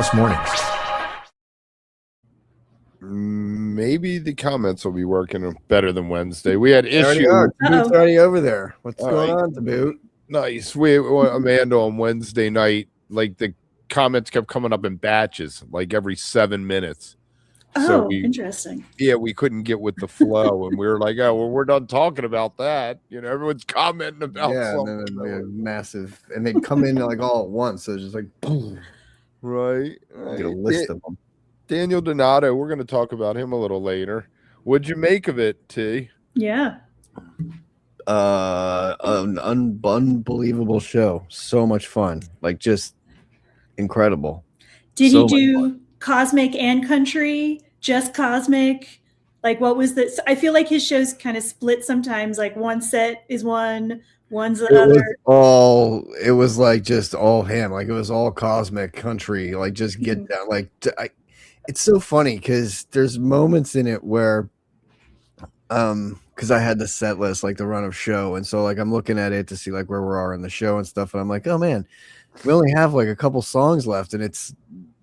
this morning. Maybe the comments will be working better than Wednesday. We had It's issue. already over there. What's going on, Taboot? Nice. We Amanda on Wednesday night, like the comments kept coming up in batches, like every 7 minutes. So interesting. Yeah, we couldn't get with the flow, and we were like, "Oh, well, we're done talking about that." You know, everyone's commenting about something. And then massive, and they'd come in like all at once. So it's just like, boom. Right. Get a list of them. Daniel Donato, we're going to talk about him a little later. What'd you make of it, T? Yeah. An unbelievable show. So much fun. Like, just incredible. Did he do cosmic and country? Just cosmic? Like, what was this? I feel like his shows kind of split sometimes. Like, one set is one's the other. It was like just all him. Like, it was all cosmic country. Like, just get down. Like, it's so funny because there's moments in it where, because I had the set list, like the run of show, and so like I'm looking at it to see like where we are in the show and stuff, and I'm like, oh man, we only have like a couple songs left, and it's,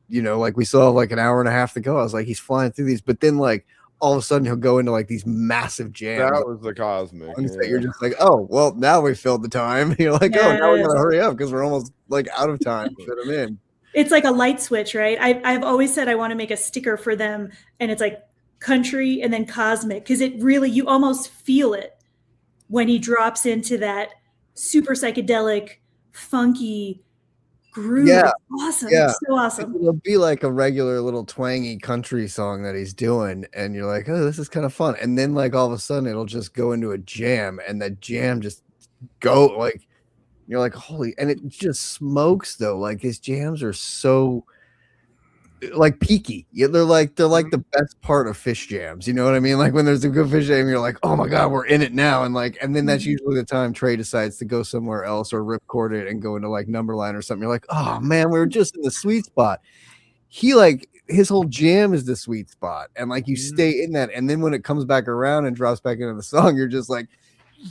you know, like we still have like an hour and a half to go. I was like, he's flying through these, but then like all of a sudden he'll go into like these massive jams. That was the cosmic. That you're just like, oh well, now we filled the time. You're like, oh, now we gotta hurry up because we're almost like out of time to fit them in. It's like a light switch, right? I've always said I want to make a sticker for them, and it's like country and then cosmic, because it really, you almost feel it when he drops into that super psychedelic, funky groove. Yeah. Awesome. Yeah. It's so awesome. It'll be like a regular little twangy country song that he's doing, and you're like, oh, this is kind of fun. And then like all of a sudden it'll just go into a jam, and that jam just go like, you're like, holy, and it just smokes though. Like his jams are so like peaky. Yeah, they're like the best part of Fish jams. You know what I mean? Like when there's a good Fish jam, you're like, oh my god, we're in it now. And like, and then that's usually the time Trey decides to go somewhere else or ripcord it and go into like Numberline or something. You're like, oh man, we were just in the sweet spot. He like his whole jam is the sweet spot, and like you stay in that, and then when it comes back around and drops back into the song, you're just like,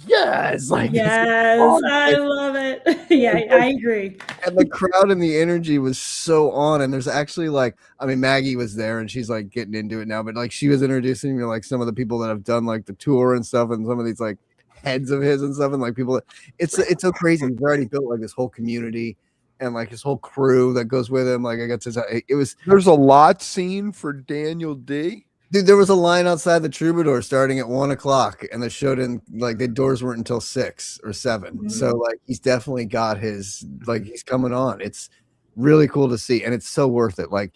yes, like yes, I love it. Yeah, I agree. And the crowd and the energy was so on. And there's actually like, I mean, Maggie was there and she's like getting into it now, but like she was introducing me to like some of the people that have done like the tour and stuff, and some of these like heads of his and stuff, and like people that, it's so crazy. He's already built like this whole community and like his whole crew that goes with him. Like I got to, there's a lot seen for Daniel D. Dude, there was a line outside the Troubadour starting at 1:00, and the show didn't, like, the doors weren't until 6 or 7. Mm-hmm. So, like, he's definitely got his, like, he's coming on. It's really cool to see, and it's so worth it. Like,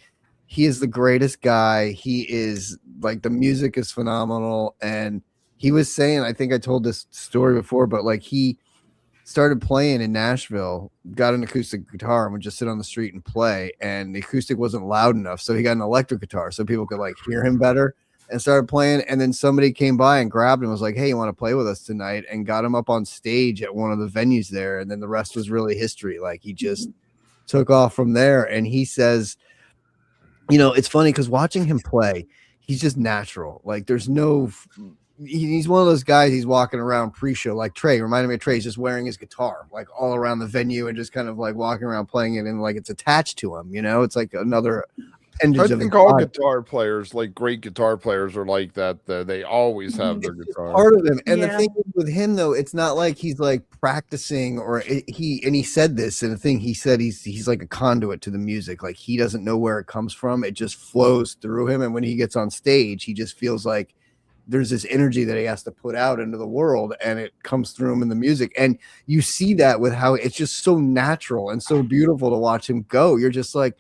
he is the greatest guy. He is, like, the music is phenomenal. And he was saying, I think I told this story before, but, like, he started playing in Nashville, got an acoustic guitar, and would just sit on the street and play, and the acoustic wasn't loud enough, so he got an electric guitar so people could like hear him better, and started playing. And then somebody came by and grabbed him and was like, hey, you want to play with us tonight? And got him up on stage at one of the venues there, and then the rest was really history. Like he just took off from there. And he says, you know, it's funny because watching him play, he's just natural. Like there's no, he's one of those guys, he's walking around pre-show like Trey, reminded me of Trey. He's just wearing his guitar like all around the venue and just kind of like walking around playing it, and like it's attached to him, you know. It's like another appendage. I think all guitar players, like great guitar players, are like that. They always have their guitar. Part of them. And the thing with him though, it's not like he's like practicing, or he said this, and the thing he said, he's like a conduit to the music. Like he doesn't know where it comes from, it just flows through him, and when he gets on stage, he just feels like there's this energy that he has to put out into the world, and it comes through him in the music. And you see that with how it's just so natural and so beautiful to watch him go. You're just like,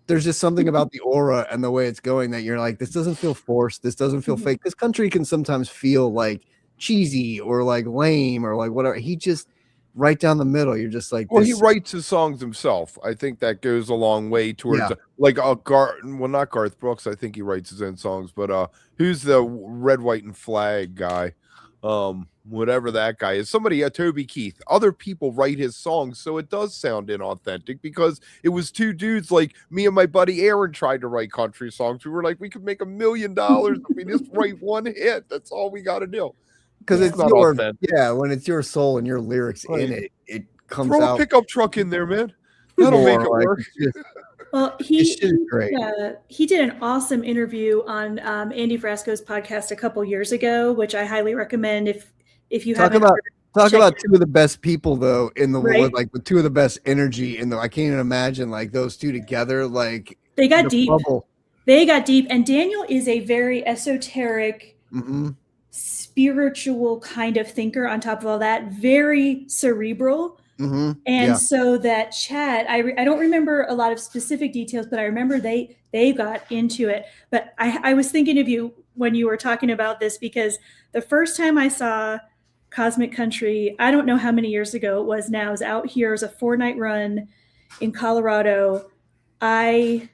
there's just something about the aura and the way it's going that you're like, this doesn't feel forced. This doesn't feel fake. This country can sometimes feel like cheesy or like lame or like whatever. He just right down the middle. You're just like, well, he writes his songs himself. I think that goes a long way towards like not Garth Brooks. I think he writes his own songs, but who's the Red, White, and Flag guy? Whatever that guy is, somebody, Toby Keith. Other people write his songs, so it does sound inauthentic because it was two dudes like me and my buddy Aaron tried to write country songs. We were like, we could make $1 million if we just write one hit. That's all we got to do. Because it's not your authentic. When it's your soul and your lyrics in it, it comes out. Throw a pickup truck in there, man. That'll make it work. Well, This shit is great. he did an awesome interview on Andy Frasco's podcast a couple years ago, which I highly recommend if you haven't heard. Talk about two of the best people though in the Right? like with two of the best energy in the. I can't even imagine like those two together. Like They got deep. bubble. They got deep, and Daniel is a very esoteric, spiritual kind of thinker. On top of all that, very cerebral. And so that chat, I don't remember a lot of specific details, but I remember they got into it. But I was thinking of you when you were talking about this, because the first time I saw Cosmic Country, I don't know how many years ago it was now, I was out here as a 4-night run in Colorado. I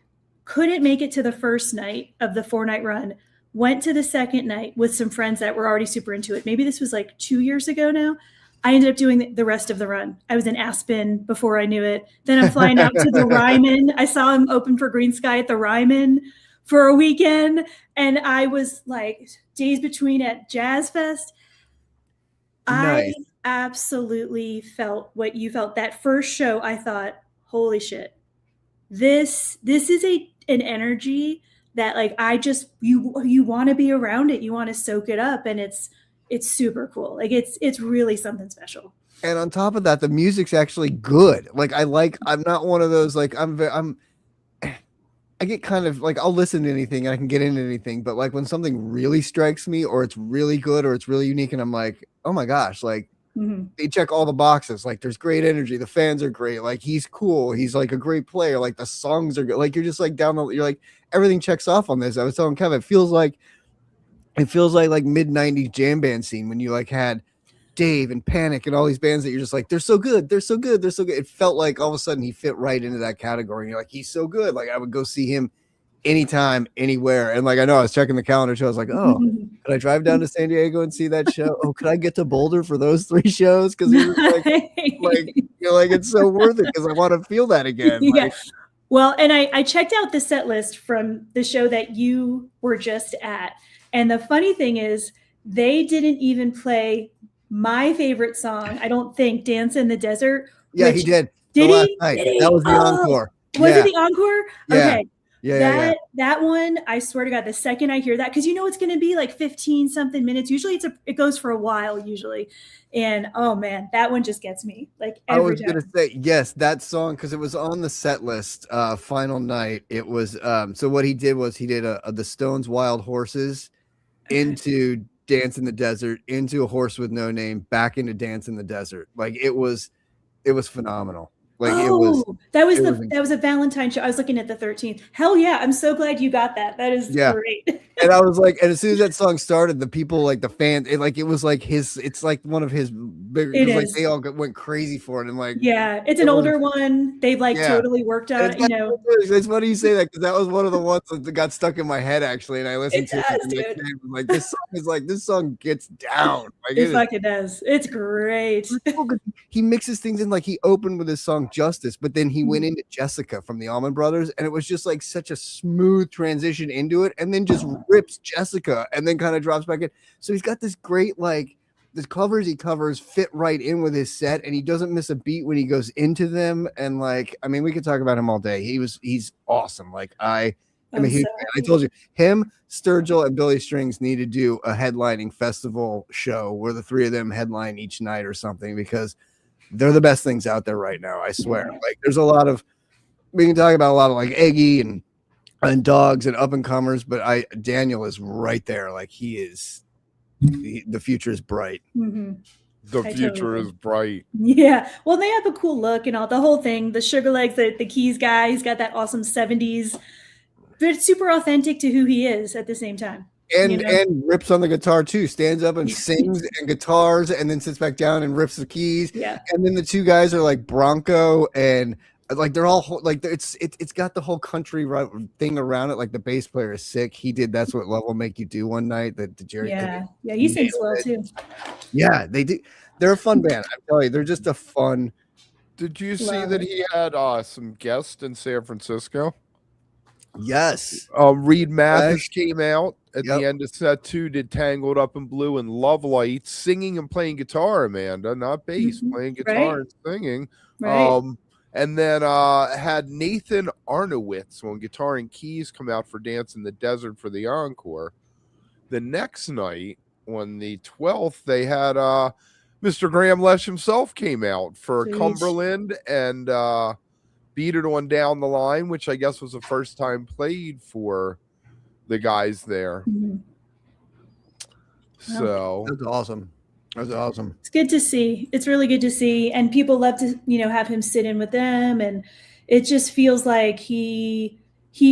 couldn't make it to the first night of the 4-night run, went to the second night with some friends that were already super into it. Maybe this was like 2 years ago now. I ended up doing the rest of the run. I was in Aspen before I knew it. Then I'm flying out to the Ryman. I saw him open for Green Sky at the Ryman for a weekend. And I was like days between at Jazz Fest. Nice. I absolutely felt what you felt. That first show, I thought, holy shit, this is an energy that like you want to be around it. You want to soak it up, and it's super cool. Like it's really something special. And on top of that, the music's actually good. Like I'm not one of those like I get kind of like I'll listen to anything and I can get into anything, but like when something really strikes me or it's really good or it's really unique and I'm like, oh my gosh, like they check all the boxes. Like there's great energy, the fans are great, like he's cool, he's like a great player, like the songs are good, like you're just like you're like everything checks off on this. I was telling Kevin, it feels like mid-90s jam band scene when you like had Dave and Panic and all these bands that you're just like, they're so good. It felt like all of a sudden he fit right into that category. And you're like, he's so good. Like I would go see him anytime, anywhere. And like, I know I was checking the calendar too. I was like, oh, could I drive down to San Diego and see that show? Oh, could I get to Boulder for those 3 shows? Cause it was like, you're like, it's so worth it. Cause I want to feel that again. Yeah. Like, well, and I checked out the set list from the show that you were just at. And the funny thing is they didn't even play my favorite song, I don't think, Dance in the Desert. Yeah, he did. Did he? That was the encore. Was it the encore? Yeah. Okay. Yeah, that one, I swear to God, the second I hear that, because you know it's going to be like 15 something minutes. Usually it goes for a while usually. And oh man, that one just gets me like every time. I was going to say, yes, that song, because it was on the set list final night. It was, so what he did was he did the Stones Wild Horses into Dance in the Desert, into A Horse with No Name, back into Dance in the Desert. Like it was phenomenal. Like that was a Valentine show. I was looking at the 13th. Hell yeah, I'm so glad you got that. That is great. And I was like, and as soon as that song started, the people, like the fans, it was like it's like one of his bigger, like they all went crazy for it. And like, yeah, it's an older one. They've like totally worked out, you know. It's funny you say that, because that was one of the ones that got stuck in my head actually. And I listened to it. Like this song gets down. Like, it fucking does. It's great. He mixes things in, like he opened with his song Justice, but then he went into Jessica from the Allman Brothers, and it was just like such a smooth transition into it, and then just rips Jessica and then kind of drops back in. So he's got this great, like the covers he covers fit right in with his set, and he doesn't miss a beat when he goes into them. And like, I mean, we could talk about him all day. He's awesome. Like I told you, him, Sturgill, and Billy Strings need to do a headlining festival show where the 3 of them headline each night or something, because they're the best things out there right now. I swear. Like there's we can talk about a lot of like Eggy and Dogs and up and comers, but Daniel is right there. Like he is, the future is bright. The future is bright. Yeah. Well, they have a cool look and all the whole thing. The Sugar Legs, the keys guy, he's got that awesome 70s, but it's super authentic to who he is at the same time. And rips on the guitar too, stands up and sings and guitars, and then sits back down and rips the keys. Yeah. And then the 2 guys are like Bronco, and like they're all like it's got the whole country thing around it. Like the bass player is sick. He did That's What Love Will Make You Do one night. The Jerry. Yeah, he sings well too. Yeah, they do. They're a fun band. I tell you, they're just a fun. Did you see that he had some guests in San Francisco? Yes. Reed Mathis came out at the end of set 2, did Tangled Up in Blue and Love Lights, singing and playing guitar, Amanda, not bass, playing guitar and singing. Right. And then had Nathan Arnowitz on guitar and keys come out for Dance in the Desert for the encore. The next night, on the 12th, they had Mr. Graham Lesh himself came out for Sweet. Cumberland and Beat It On Down the Line, which I guess was the first time played for the guys there. Mm-hmm. So that's awesome. That's awesome. It's good to see. It's really good to see. And people love to, have him sit in with them. And it just feels like he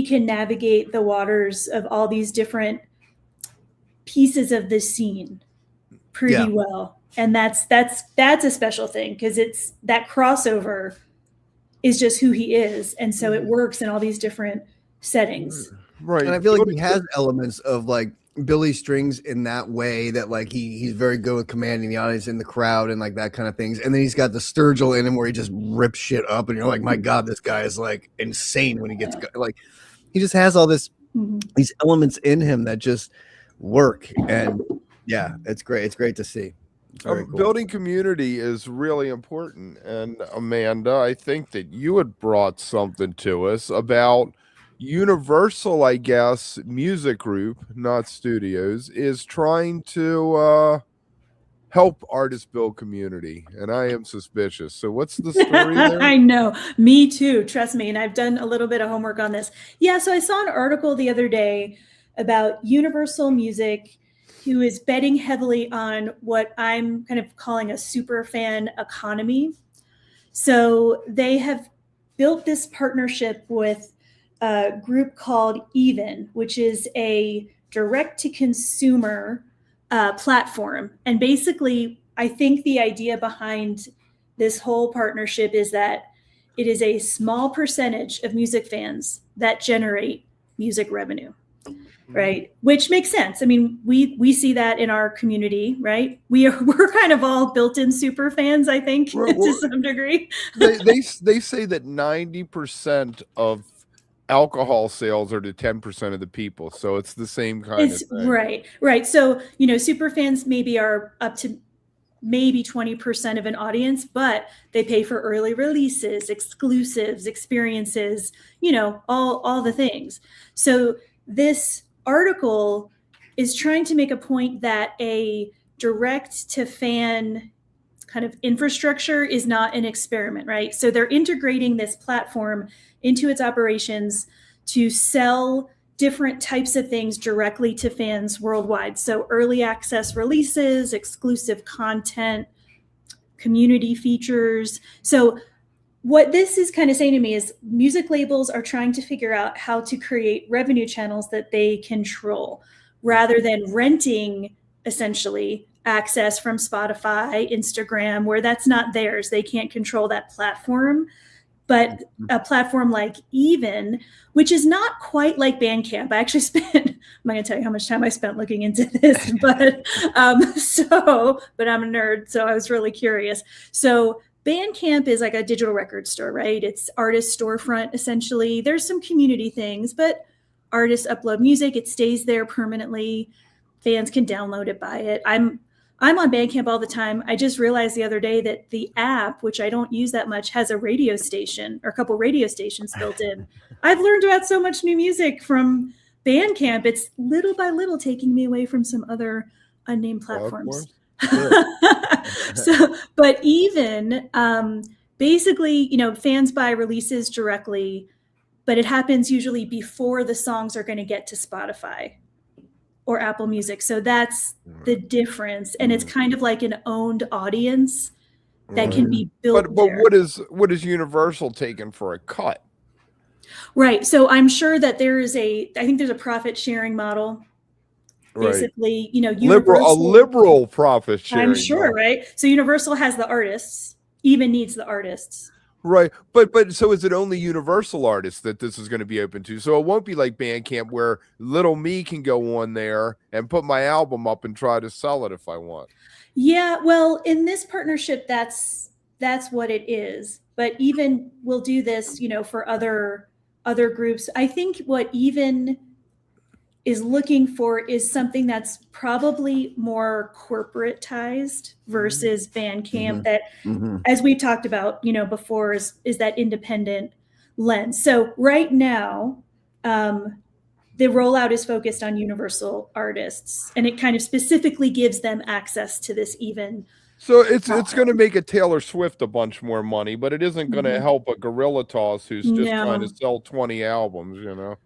can navigate the waters of all these different pieces of the scene pretty well. And that's a special thing, because it's that crossover is just who he is. And so it works in all these different settings. Right. And I feel like he has elements of like Billy Strings in that way, that like he's very good with commanding the audience in the crowd and like that kind of things. And then he's got the Sturgill in him where he just rips shit up and you're like, my God, this guy is like insane when he gets like, he just has all this, these elements in him that just work. And yeah, it's great. It's great to see. Cool. Building community is really important. And Amanda, I think that you had brought something to us about Universal, I guess, music group, not studios, is trying to help artists build community. And I am suspicious. So what's the story there? I know. Me too. Trust me. And I've done a little bit of homework on this. Yeah. So I saw an article the other day about Universal Music, who is betting heavily on what I'm kind of calling a superfan economy. So they have built this partnership with a group called Even, which is a direct-to-consumer platform. And basically, I think the idea behind this whole partnership is that it is a small percentage of music fans that generate music revenue. Right. Which makes sense. I mean, we see that in our community, right? We're kind of all built-in super fans, I think, to some degree. they say that 90% of alcohol sales are to 10% of the people. So it's the same kind of thing. Right. So, super fans maybe are up to maybe 20% of an audience, but they pay for early releases, exclusives, experiences, all the things. So this article is trying to make a point that a direct to fan kind of infrastructure is not an experiment, right? So they're integrating this platform into its operations to sell different types of things directly to fans worldwide. So early access releases, exclusive content, community features. So what this is kind of saying to me is music labels are trying to figure out how to create revenue channels that they control, rather than renting essentially access from Spotify, Instagram, where that's not theirs. They can't control that platform. But a platform like Even, which is not quite like Bandcamp. I actually spent, I'm not going to tell you how much time I spent looking into this, but I'm a nerd, so I was really curious. So Bandcamp is like a digital record store, right? It's artist storefront, essentially. There's some community things, but artists upload music. It stays there permanently. Fans can download it, buy it. I'm on Bandcamp all the time. I just realized the other day that the app, which I don't use that much, has a radio station or a couple radio stations built in. I've learned about so much new music from Bandcamp. It's little by little taking me away from some other unnamed platforms. But Even, basically, fans buy releases directly, but it happens usually before the songs are going to get to Spotify or Apple Music. So that's the difference. And it's kind of like an owned audience that can be built. But what is Universal taking for a cut? Right. So I'm sure that I think there's a profit sharing model. Basically, Universal, a liberal profit sharing. I'm sure, right? So Universal has the artists, Even needs the artists. Right. But so is it only Universal artists that this is going to be open to? So it won't be like Bandcamp where little me can go on there and put my album up and try to sell it if I want. Yeah, well, in this partnership, that's what it is. But Even will do this, for other groups. I think what Even is looking for is something that's probably more corporatized versus Bandcamp, that, as we talked about, before, is that independent lens. So right now, the rollout is focused on Universal artists, and it kind of specifically gives them access to this even. So it's going to make a Taylor Swift a bunch more money, but it isn't going to Mhm. help a Gorilla Toss who's just trying to No. sell 20 albums, you know?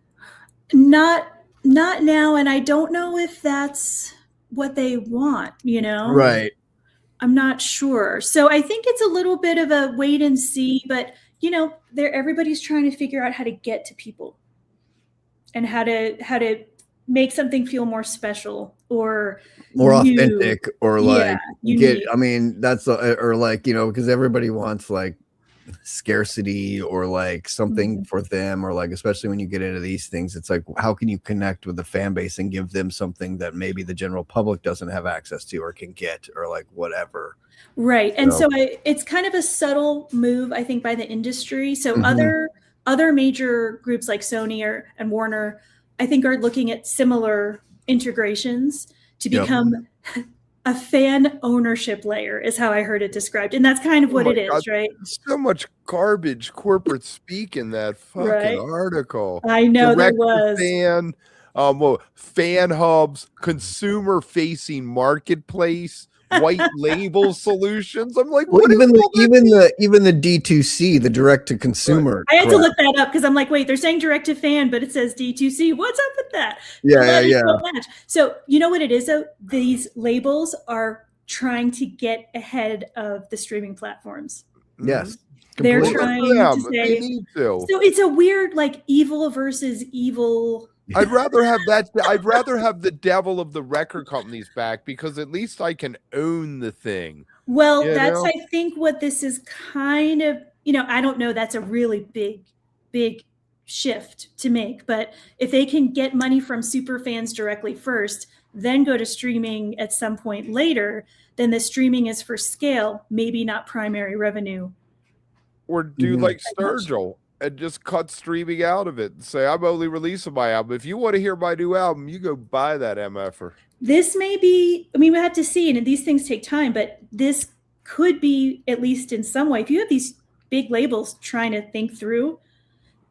Not now, and I don't know if that's what they want, you know? Right. I'm not sure. So I think it's a little bit of a wait and see, but you know, everybody's trying to figure out how to get to people and how to make something feel more special or more new. authentic, or Yeah, like unique. I mean, that's or like, you know, because everybody wants like scarcity or like something for them, or like, especially when you get into these things, it's like, how can you connect with the fan base and give them something that maybe the general public doesn't have access to or can get, or like whatever. Right. And so it's kind of a subtle move, I think, by the industry. So other major groups like Sony and Warner, I think, are looking at similar integrations to become a fan ownership layer, is how I heard it described. And that's kind of what it is, right? So much garbage corporate speak in that fucking article. I know there was. Fan, fan hubs, consumer facing marketplace, white label solutions. I'm like, well, even the D2C, the direct to consumer. I had to look that up because I'm like, wait, they're saying direct to fan, but it says D2C. What's up with that? Yeah. So you know what it is, though? These labels are trying to get ahead of the streaming platforms. Yes. They're trying to say, they need to. So it's a weird, like, evil versus evil. I'd rather have that. I'd rather have the devil of the record companies back, because at least I can own the thing. Well, I think what this is kind of, you know, I don't know. That's a really big shift to make. But if they can get money from super fans directly first, then go to streaming at some point later, then the streaming is for scale, maybe not primary revenue. Or do like Sturgill and just cut streaming out of it and say, I'm only releasing my album. If you want to hear my new album, you go buy that MFer. This may be, I mean, we have to see, and these things take time, but this could be, at least in some way, if you have these big labels trying to think through,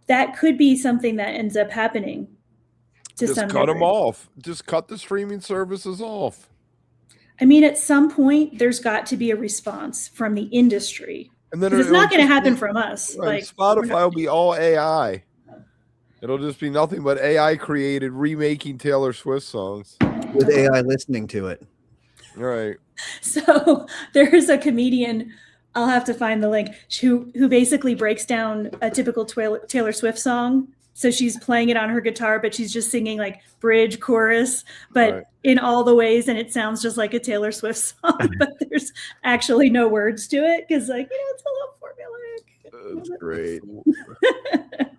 that could be something that ends up happening. Just cut them off. Just cut the streaming services off. I mean, at some point, there's got to be a response from the industry. And then it's not going to happen from us. Right, like Spotify will be all AI. It'll just be nothing but AI created remaking Taylor Swift songs with AI listening to it. Right. So there's a comedian, I'll have to find the link, who basically breaks down a typical Taylor Swift song. So she's playing it on her guitar, but she's just singing like bridge, chorus, but in all the ways, and it sounds just like a Taylor Swift song, but there's actually no words to it because, like, you know, it's a little formulaic. That's great.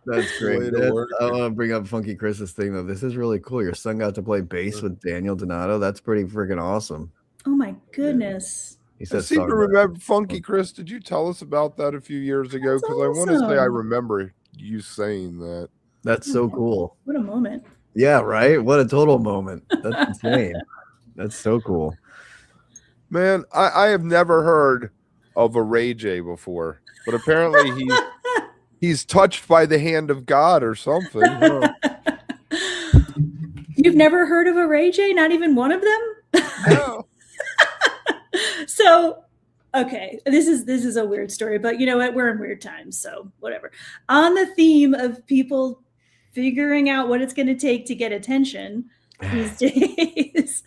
That's great. I want to bring up Funky Chris's thing though. This is really cool. Your son got to play bass with Daniel Donato. That's pretty freaking awesome. Oh my goodness. He said, I seem to remember Funky Chris. Did you tell us about that a few years ago? Because I want to say I remember you saying that. That's so cool. What a moment. Yeah, right? What a total moment. That's insane. That's so cool. Man, I have never heard of a Ray J before, but apparently he's touched by the hand of God or something. Huh? You've never heard of a Ray J? Not even one of them? No. So, okay, this is a weird story, but you know what? We're in weird times, so whatever. On the theme of people figuring out what it's going to take to get attention these days,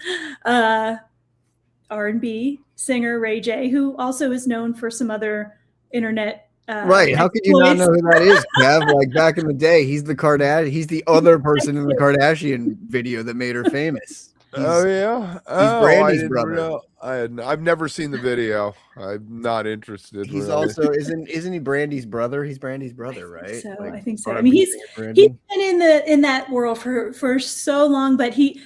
R&B singer Ray J, who also is known for some other internet right. How could you not know who that is, Kev? Like back in the day, he's the Kardashian. He's the other person in the Kardashian video that made her famous. Oh yeah, he's Brandy's brother. I've never seen the video. I'm not interested. He's really. Also isn't he Brandy's brother? He's Brandy's brother, right? So like, I think so. I mean, he's been in that world for so long, but he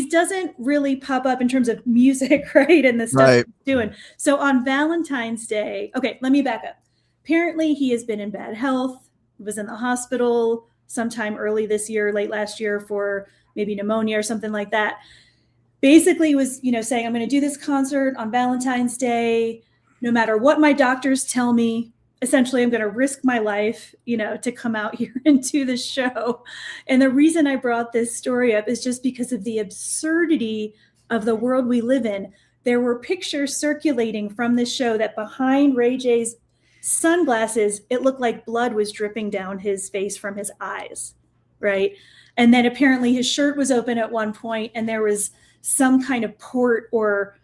doesn't really pop up in terms of music, right? And the stuff he's doing. So on Valentine's Day, okay, let me back up. Apparently, he has been in bad health. He was in the hospital sometime early this year, late last year, for maybe pneumonia or something like that. Basically was, saying, I'm going to do this concert on Valentine's Day. No matter what my doctors tell me, essentially, I'm going to risk my life, to come out here and do this show. And the reason I brought this story up is just because of the absurdity of the world we live in. There were pictures circulating from this show that behind Ray J's sunglasses, it looked like blood was dripping down his face from his eyes, right? And then apparently his shirt was open at one point, and there was some kind of port or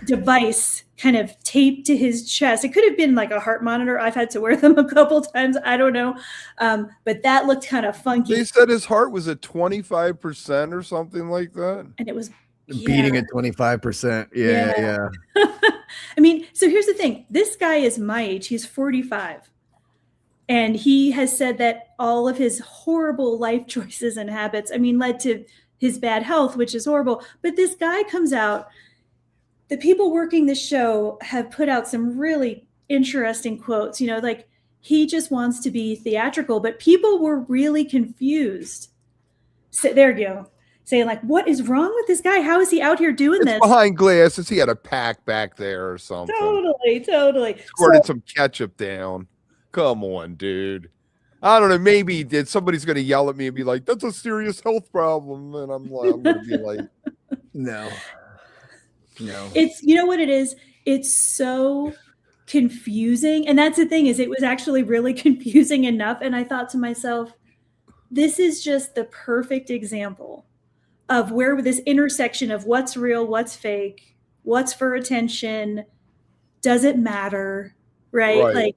device kind of taped to his chest. It could have been like a heart monitor. I've had to wear them a couple times. I don't know. But that looked kind of funky. They said his heart was at 25% or something like that. And it was beating at 25%. Yeah. I mean, so here's the thing. This guy is my age. He's 45. And he has said that all of his horrible life choices and habits, led to his bad health, which is horrible. But this guy comes out. The people working the show have put out some really interesting quotes, like he just wants to be theatrical, but people were really confused. So there you go. Saying like, what is wrong with this guy? How is he out here doing this? Behind glasses, he had a pack back there or something. Totally. Squirted some ketchup down. Come on, dude. I don't know. Maybe somebody's going to yell at me and be like, that's a serious health problem. And I'm going to be like, no. It's, what it is? It's so confusing. And that's the thing, is it was actually really confusing enough. And I thought to myself, this is just the perfect example of where this intersection of what's real, what's fake, what's for attention, does it matter, right? Like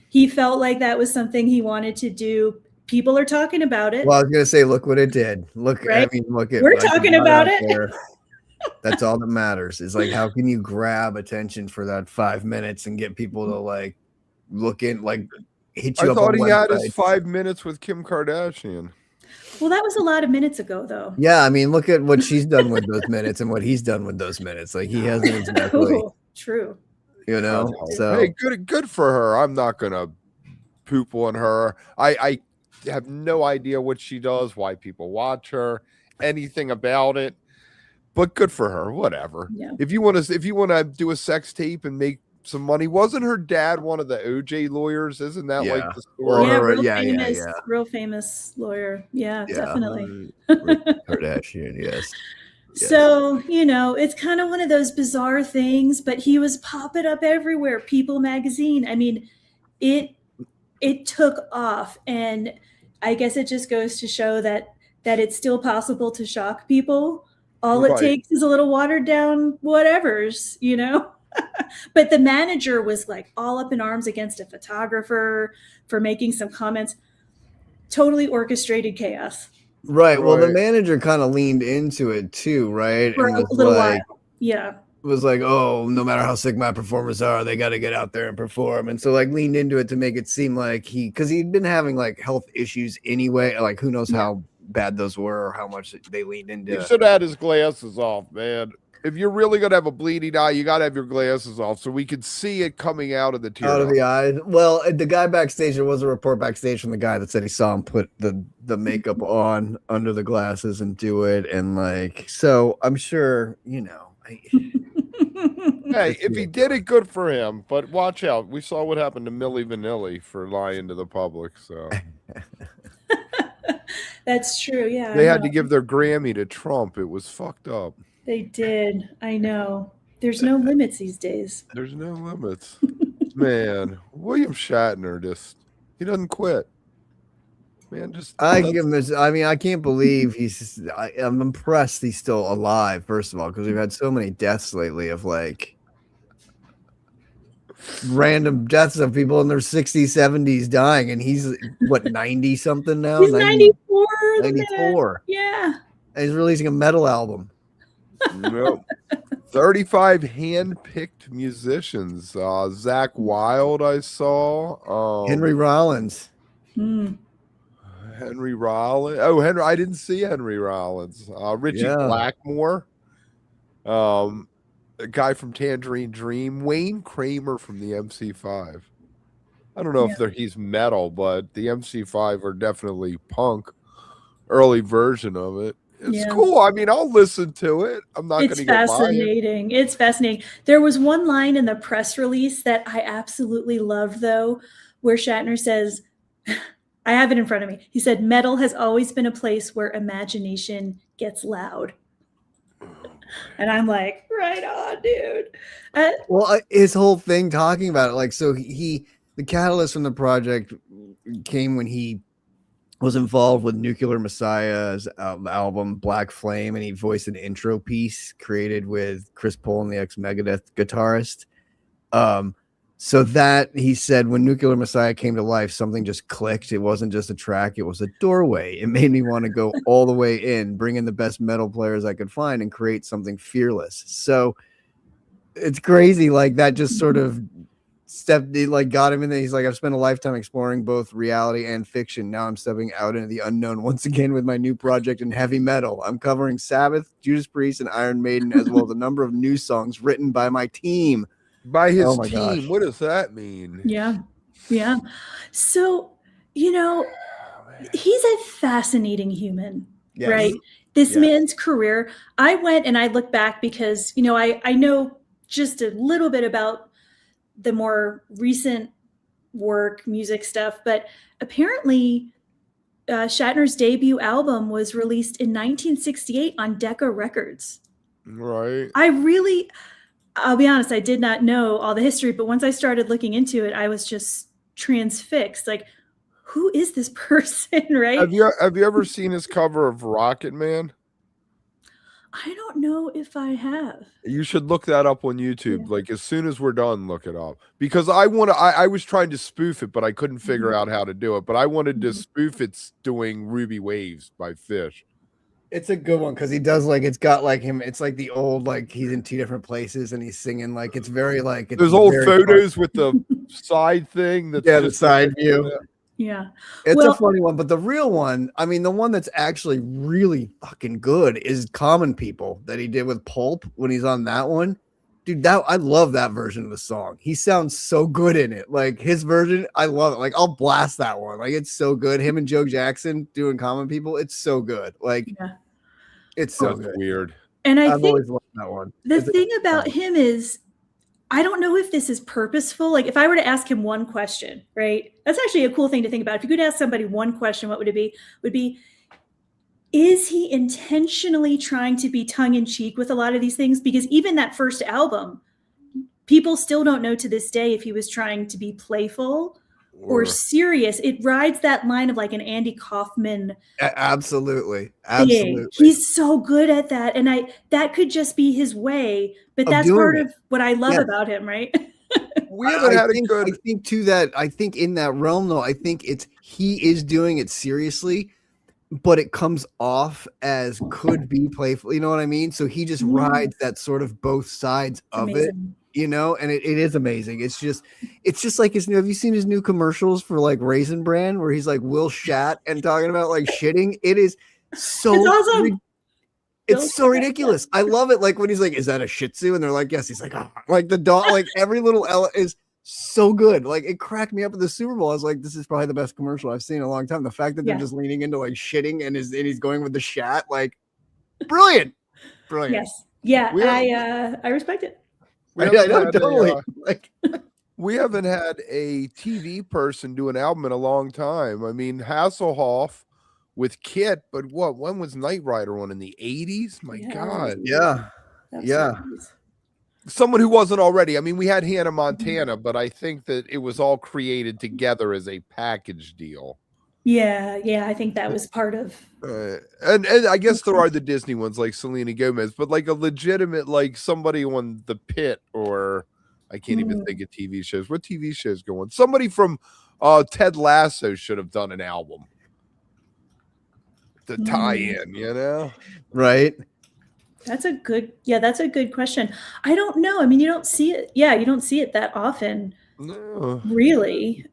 he felt like that was something he wanted to do. People are talking about it. Well, I was going to say, look what it did. Look, right? Look at we're talking about it. That's all that matters. Is like, how can you grab attention for that 5 minutes and get people to like look in, like hit you I up. thought he had his 5 minutes with Kim Kardashian. Well, that was a lot of minutes ago, though. Yeah, look at what she's done with those minutes and what he's done with those minutes. Like he hasn't exactly. True. So hey, good for her. I'm not gonna poop on her. I have no idea what she does, why people watch her, anything about it. But good for her. Whatever. Yeah. If you want to do a sex tape and make some money, wasn't her dad one of the OJ lawyers? Isn't that like the story? Real famous lawyer. Yeah. Definitely. Kardashian, yes. So, it's kind of one of those bizarre things, but he was popping up everywhere. People magazine. It took off, and I guess it just goes to show that it's still possible to shock people. All it takes is a little watered down whatevers, But the manager was like all up in arms against a photographer for making some comments. Totally orchestrated chaos. Right. Well, the manager kind of leaned into it too, right? For a little while. Yeah. It was like, oh, no matter how sick my performers are, they got to get out there and perform. And so like leaned into it to make it seem like because he'd been having like health issues anyway. Like who knows how bad those were or how much they leaned into. He should have had his glasses off, man. If you're really gonna have a bleeding eye, you gotta have your glasses off so we could see it coming out of the tear. Out of the eye. Well, the guy backstage, there was a report backstage from the guy that said he saw him put the makeup on under the glasses and do it, and like so I'm sure, Hey, if he did it, good for him. But watch out. We saw what happened to Milli Vanilli for lying to the public. So that's true. Yeah. They had to give their Grammy to Trump. It was fucked up. They did. I know. There's no limits these days. There's no limits. Man, William Shatner he doesn't quit. Man, I give him this. I can't believe I'm impressed he's still alive, first of all, because we've had so many deaths lately of like random deaths of people in their 60s, 70s dying, and he's what, 90 something now? He's 94. 94. Yeah. And he's releasing a metal album. Nope. 35 hand-picked musicians. Zach Wilde, I saw. Henry Rollins. Henry Rollins. Oh, I didn't see Henry Rollins. Richie Blackmore. A guy from Tangerine Dream. Wayne Kramer from the MC5. I don't know if he's metal, but the MC5 are definitely punk. Early version of it. It's cool. I'll listen to it. I'm not going to get fascinating. It's fascinating. There was one line in the press release that I absolutely loved, though, where Shatner says, I have it in front of me. He said, metal has always been a place where imagination gets loud. And I'm like, right on, dude. Well, his whole thing talking about it, like, so the catalyst from the project came when he was involved with Nuclear Messiah's album Black Flame, and he voiced an intro piece created with Chris Poland, the ex-Megadeth guitarist. So that, he said, when Nuclear Messiah came to life, something just clicked. It wasn't just a track, it was a doorway. It made me want to go all the way in, bring in the best metal players I could find, and create something fearless. So it's crazy, like that just sort of got him in there. He's like, I've spent a lifetime exploring both reality and fiction. Now I'm stepping out into the unknown once again with my new project in heavy metal. I'm covering Sabbath, Judas Priest, and Iron Maiden, as well as a number of new songs written by my team. By his team. Gosh. What does that mean? Yeah. So, he's a fascinating human, yes. Right? This man's career. I went and I looked back because, I know just a little bit about the more recent work, music stuff, but apparently Shatner's debut album was released in 1968 on Decca Records. Right. I'll be honest, I did not know all the history, but once I started looking into it, I was just transfixed. Like, who is this person, right? Have you ever seen his cover of Rocket Man? I don't know if I have. You should look that up on YouTube. Yeah. Like, as soon as we're done, look it up. Because I was trying to spoof it, but I couldn't figure out how to do it. But I wanted to spoof it's doing Ruby Waves by Fish. It's a good one because he does, like, it's got like him. It's like the old, like, he's in two different places and he's singing, like, it's very like it's there's old photos with the side thing. That's the side view. Yeah, it's a funny one, but the real one, I mean, the one that's actually really fucking good is Common People that he did with Pulp when he's on that one. Dude, I love that version of the song. He sounds so good in it. Like, his version, I love it. Like, I'll blast that one. Like, it's so good. Him and Joe Jackson doing Common People, it's so good. Like, it's so good. Weird. And I've always loved that one. The thing about him is, I don't know if this is purposeful. Like, if I were to ask him one question, right? That's actually a cool thing to think about. If you could ask somebody one question, what would it be? Would be, is he intentionally trying to be tongue-in-cheek with a lot of these things? Because even that first album, people still don't know to this day if he was trying to be playful or serious. It rides that line of like an Andy Kaufman. Absolutely. He's so good at that. And that could just be his way, but that's part of what I love about him, right? We haven't had a good. I think to that, I think in that realm though, I think he is doing it seriously, but it comes off as could be playful. You know what I mean? So he just rides that sort of both sides of it. And it is amazing. It's just like his new. Have you seen his new commercials for like Raisin Bran where he's like Will Shat and talking about like shitting? It is so it's awesome. It's so ridiculous. I love it. Like when he's like, "Is that a Shih Tzu?" and they're like, "Yes." He's like, "Oh." Like the dog. Like every little is so good. Like it cracked me up at the Super Bowl. I was like, "This is probably the best commercial I've seen in a long time." The fact that they're just leaning into like shitting and he's going with the shat, like brilliant. Yes. Yeah. I respect it. Totally. We haven't had a TV person do an album in a long time. I mean, Hasselhoff with Kit, but when was Knight Rider on in the 80s? My God. Yeah. Someone who wasn't already. I mean, we had Hannah Montana, but I think that it was all created together as a package deal. Yeah, I think that was part of. And I guess there are the Disney ones like Selena Gomez, but like a legitimate, like somebody on The Pit, or I can't even think of TV shows. What TV shows go on? Somebody from Ted Lasso should have done an album to tie in, Right? That's a good question. I don't know. I mean, you don't see it. Yeah, you don't see it that often. No. Really.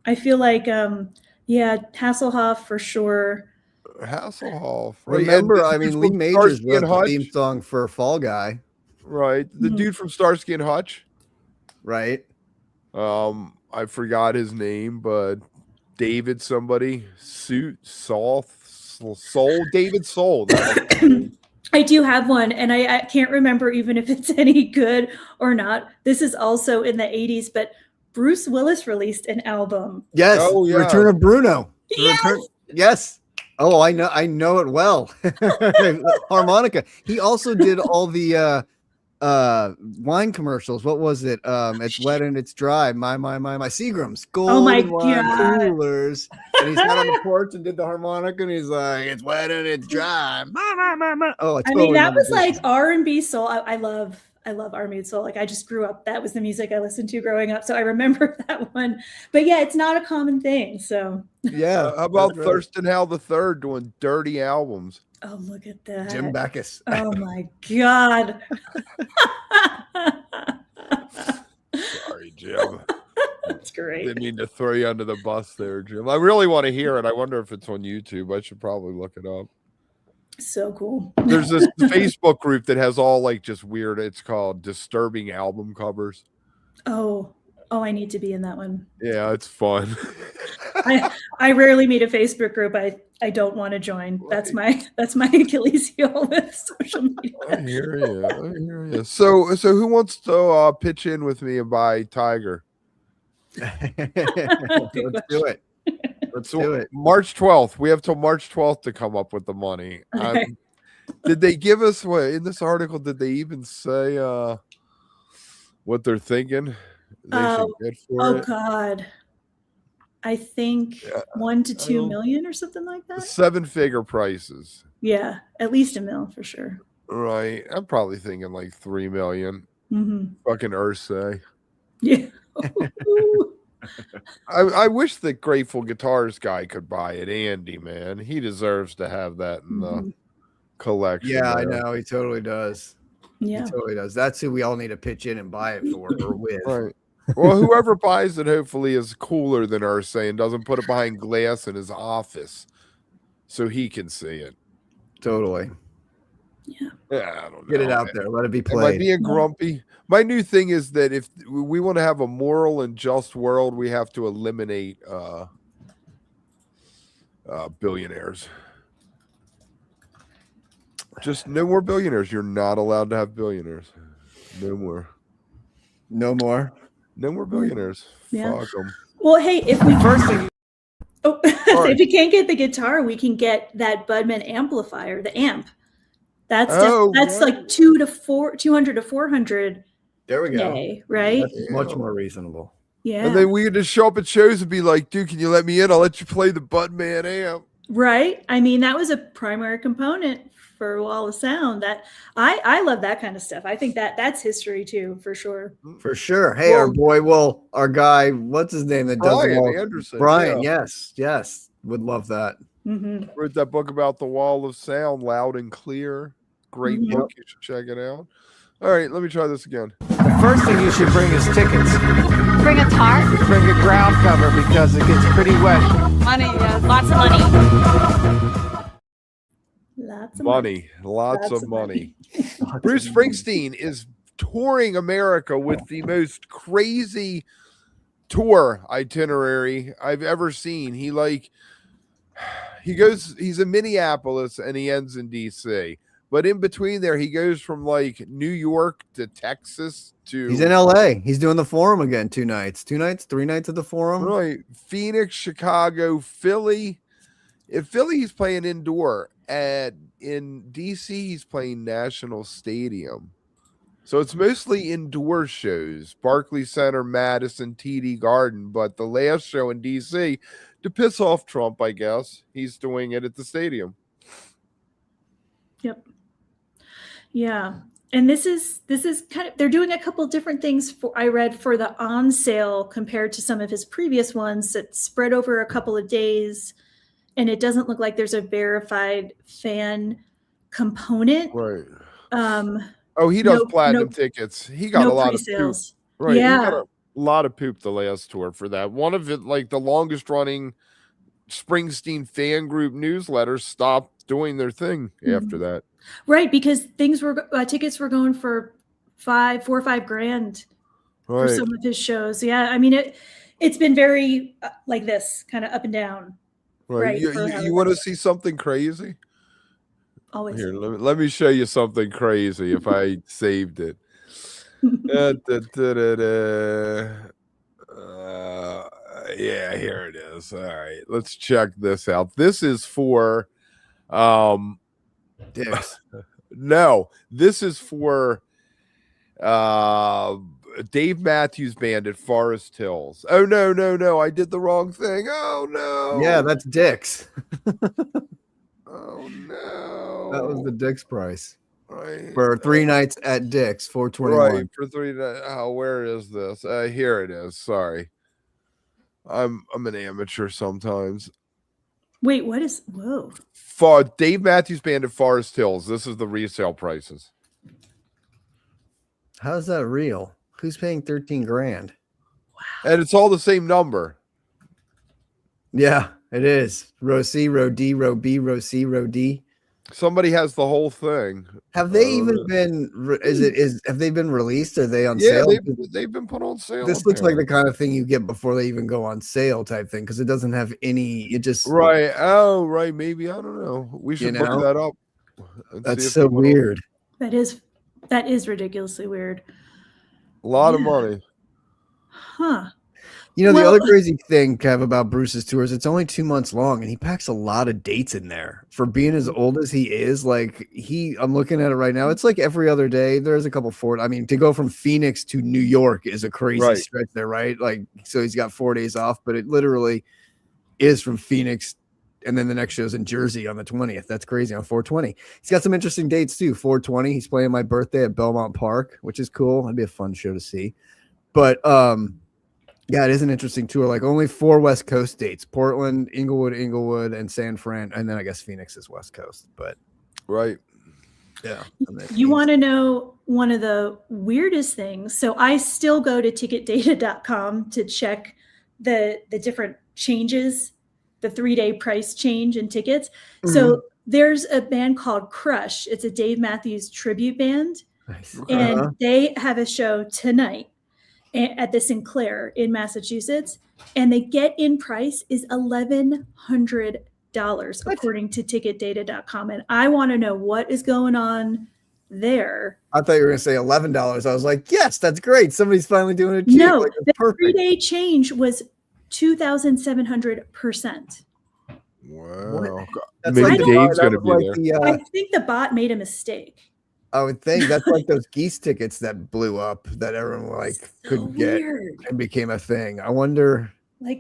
I feel like, Hasselhoff for sure. Hasselhoff. Right? Remember, I mean, Lee Majors wrote the theme song for Fall Guy. Right. The dude from Starsky and Hutch. Right. I forgot his name, but David somebody. Soul. David Soul. I do have one, and I can't remember even if it's any good or not. This is also in the 80s, but Bruce Willis released an album. Yes. Oh, yeah. Return of Bruno. Yes. Yes. Oh, I know it well. Harmonica. He also did all the wine commercials. What was it? It's wet and it's dry. My Seagram's golden wine coolers. And he's out on the porch and did the harmonica, and he's like, "It's wet and it's dry." Oh, I mean, that was like R&B soul. I love R&B soul. Like, I just grew up. That was the music I listened to growing up, so I remember that one. But yeah, it's not a common thing. So yeah. How about Thurston Howell III doing dirty albums? Oh, look at that, Jim Backus. Oh my God. Sorry, Jim. That's great. Didn't mean to throw you under the bus there, Jim. I really want to hear it. I wonder if it's on YouTube. I should probably look it up. So cool. There's this Facebook group that has all like just weird. It's called Disturbing Album Covers. Oh, I need to be in that one. Yeah, it's fun. I rarely meet a Facebook group I don't want to join. That's my Achilles heel with social media. I hear you. So who wants to pitch in with me and buy Tiger? Let's do it. Let's do it. March 12th. We have till March 12th to come up with the money. Did they give us what in this article? Did they even say what they're thinking? God. I think 1 to 2 million or something like that. 7-figure prices. Yeah, at least $1 million for sure. Right. I'm probably thinking like 3 million. Mm-hmm. Fucking Ursay. Yeah. I wish the Grateful Guitars guy could buy it. Andy, man, he deserves to have that in the collection. Yeah, I know. He totally does. Yeah, he totally does. That's who we all need to pitch in and buy it for or with. Right. Well, whoever buys it hopefully is cooler than Ursay and doesn't put it behind glass in his office so he can see it. Totally. Yeah. Yeah, I don't know. Get it out there. Let it be played. Am I being grumpy? My new thing is that if we want to have a moral and just world, we have to eliminate billionaires. Just no more billionaires. You're not allowed to have billionaires. No more. No more. No more billionaires. Yeah. Fuck them. Well, hey, if we if you can't get the guitar, we can get that Budman amplifier, the amp. That's like 200 to 400. There we go. Day, right? That's much more reasonable. Yeah. And then we could just show up at shows and be like, dude, can you let me in? I'll let you play the Budman amp. Right. I mean, that was a primary component for Wall of Sound. That I love that kind of stuff. I think that's history too, for sure. For sure. Hey, our boy, our guy, what's his name that does it all? Anderson. Brian, yes. Would love that. Mm-hmm. Wrote that book about the Wall of Sound, loud and clear. Great book. You should check it out. All right, let me try this again. The first thing you should bring is tickets. Bring a tarp? Bring a ground cover because it gets pretty wet. Money, yeah, lots of money. Lots of money. Bruce Springsteen is touring America with the most crazy tour itinerary I've ever seen. He's in Minneapolis and he ends in DC. But in between there, he goes from like New York to Texas to... He's in LA. He's doing the Forum again 3 nights at the Forum. Right. Phoenix, Chicago, Philly. In Philly, he's playing indoor. And in DC, he's playing National Stadium. So it's mostly indoor shows. Barclays Center, Madison, TD Garden. But the last show in DC, to piss off Trump, I guess, he's doing it at the stadium. Yep. Yeah. And this is kind of, they're doing a couple different things I read for the on sale compared to some of his previous ones that spread over a couple of days. And it doesn't look like there's a verified fan component. Right. He does platinum tickets. He got a lot of poop. Right. Yeah. He got a lot of poop the last tour for that. One of it, like the longest running Springsteen fan group newsletters, stopped doing their thing after that. Right, because tickets were going for $4 or $5 grand for some of his shows. Yeah, I mean it's been very like this, kind of up and down. Right. You want to see something crazy? Always. Here, let me show you something crazy if I saved it. Yeah, here it is. All right, let's check this out. This is for Dicks. no, this is for Dave Matthews Band at Forest Hills. Oh no, I did the wrong thing. Oh no. Yeah, that's Dicks. Oh no. That was the Dicks price. Right. For 3 nights at Dick's, $421. Right, for 3 nights. Oh, where is this? Here it is. Sorry. I'm an amateur sometimes. Wait, what is? Whoa. For Dave Matthews Band at Forest Hills, this is the resale prices. How's that real? Who's paying 13 grand? And it's all the same number. Yeah, it is. Row C, row D, row B, row C, row D. Somebody has the whole thing. Have they even been? Have they been released? Are they on Yeah, sale? they've been put on sale. This looks like the kind of thing you get before they even go on sale, type thing, because it doesn't have any. It just right. Oh, right. Maybe, I don't know. We should look that up. That's so weird. That is ridiculously weird. A lot of money. Huh. You know, the other crazy thing, Kev, about Bruce's tours, it's only 2 months long, and he packs a lot of dates in there. For being as old as he is, like I'm looking at it right now, it's like every other day. There's a couple to go from Phoenix to New York is a crazy stretch there, right? Like, so he's got 4 days off, but it literally is from Phoenix, and then the next show's in Jersey on the 20th. That's crazy, on 420. He's got some interesting dates too. 420, he's playing my birthday at Belmont Park, which is cool. That'd be a fun show to see. But yeah, it is an interesting tour. Like only 4 West Coast dates: Portland, Inglewood, and San Fran, and then I guess Phoenix is West Coast. But yeah. You want to know one of the weirdest things? So I still go to ticketdata.com to check the different changes, the 3-day price change in tickets. Mm-hmm. So there's a band called Crush. It's a Dave Matthews tribute band, and they have a show tonight at the Sinclair in Massachusetts, and the get-in price is $1,100 according to ticketdata.com. And I want to know what is going on there. I thought you were going to say $11. I was like, yes, that's great. Somebody's finally doing it cheap. No, like, the perfect. 3-day change was 2,700%. Wow. That's Maybe like Dave's going to be there. I think the bot made a mistake. I would think that's like those geese tickets that blew up that everyone couldn't get and became a thing. I wonder I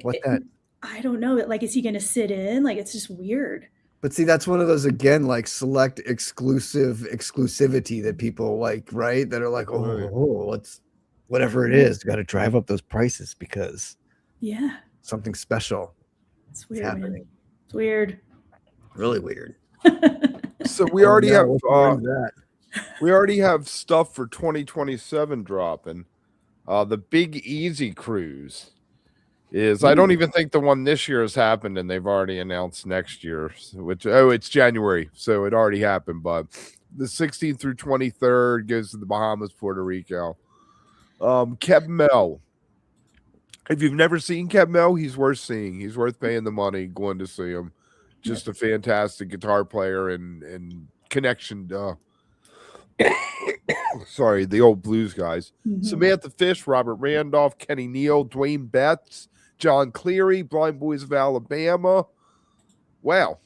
don't know. Like, is he going to sit in? Like, it's just weird. But see, that's one of those, again, like select exclusivity that people like, right? That are like, let's whatever it is, got to drive up those prices because something special. It's weird, man. It's weird. Really weird. So we already have we already have stuff for 2027 dropping. The Big Easy Cruise is, I don't even think the one this year has happened, and they've already announced next year, which, it's January, so it already happened, but the 16th through 23rd goes to the Bahamas, Puerto Rico. Keb Mel. If you've never seen Keb Mel, he's worth seeing. He's worth paying the money, going to see him. Just a fantastic guitar player and connection sorry, the old blues guys. Mm-hmm. Samantha Fish, Robert Randolph, Kenny Neal, Dwayne Betts, John Cleary, Blind Boys of Alabama. Wow.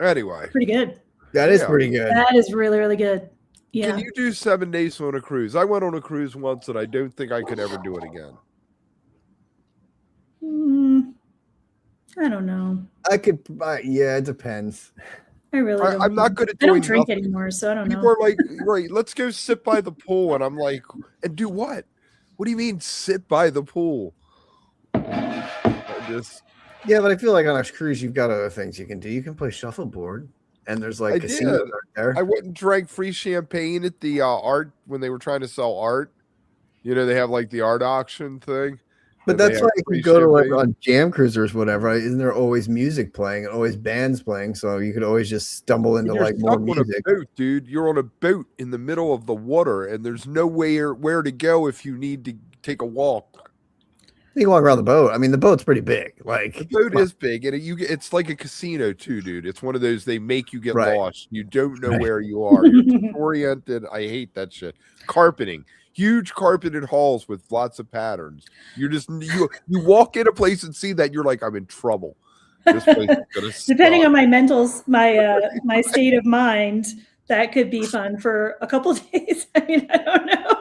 Anyway. Pretty good. That is pretty good. That is really, really good. Yeah. Can you do 7 days on a cruise? I went on a cruise once and I don't think I could ever do it again. I don't know. I could, yeah, it depends. I really don't. I'm not good at I doing don't drink nothing. anymore, so I don't know. People are like, right, let's go sit by the pool. And I'm like, and do what? What do you mean sit by the pool? Yeah, but I feel like on a cruise, you've got other things you can do. You can play shuffleboard, and there's like casinos out there. I went and drank free champagne at the art when they were trying to sell art. You know, they have like the art auction thing. But that's like you go to like on jam cruisers, whatever. Isn't there always music playing and always bands playing? So you could always just stumble into like more music. On a boat, dude. You're on a boat in the middle of the water, and there's nowhere where to go if you need to take a walk. You can walk around the boat. I mean, the boat's pretty big. Like the boat is big, and it's like a casino too, dude. It's one of those they make you get lost. You don't know where you are. You're disoriented. I hate that shit. Carpeting. huge carpeted halls with lots of patterns. You're just you walk in a place and see that, you're like, I'm in trouble. This place is gonna Depending suck. on my state of mind, that could be fun for a couple days. I mean, I don't know.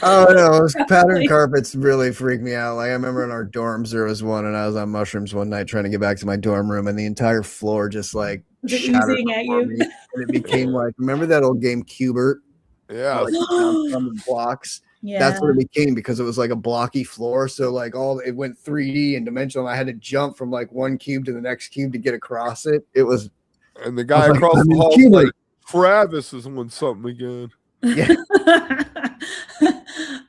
Oh no, those pattern carpets really freak me out. Like I remember in our dorms there was one, and I was on mushrooms one night trying to get back to my dorm room, and the entire floor just like shattered Oozing at before you. me, and it became like, remember that old game Cubert? Yeah. Like some blocks. Yeah. That's what it became, because it was like a blocky floor. So like it went 3D and dimensional. I had to jump from like one cube to the next cube to get across it. It was, And the guy like, across I'm the in hall Cuba. like, Travis is on something again. yeah.